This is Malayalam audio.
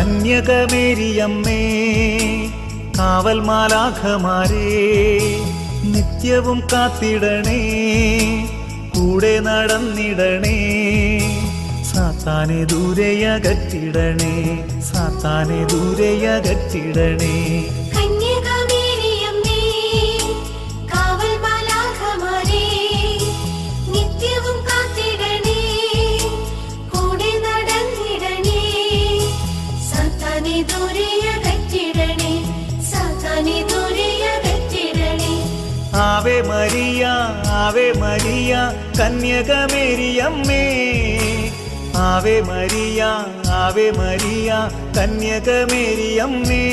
കന്യകമേരിയമ്മേ കാവൽ മാലാഖമാരേ നിത്യവും കാത്തിടണേ കൂടെ നടന്നിടണേ സാത്താനെ ദൂരെയകറ്റിടണേ സാത്താനെ ദൂരെയകറ്റിടണേ Ave Maria Ave Maria കന്യകമേരിയമ്മേ Ave Maria Ave Maria കന്യകമേരിയമ്മേ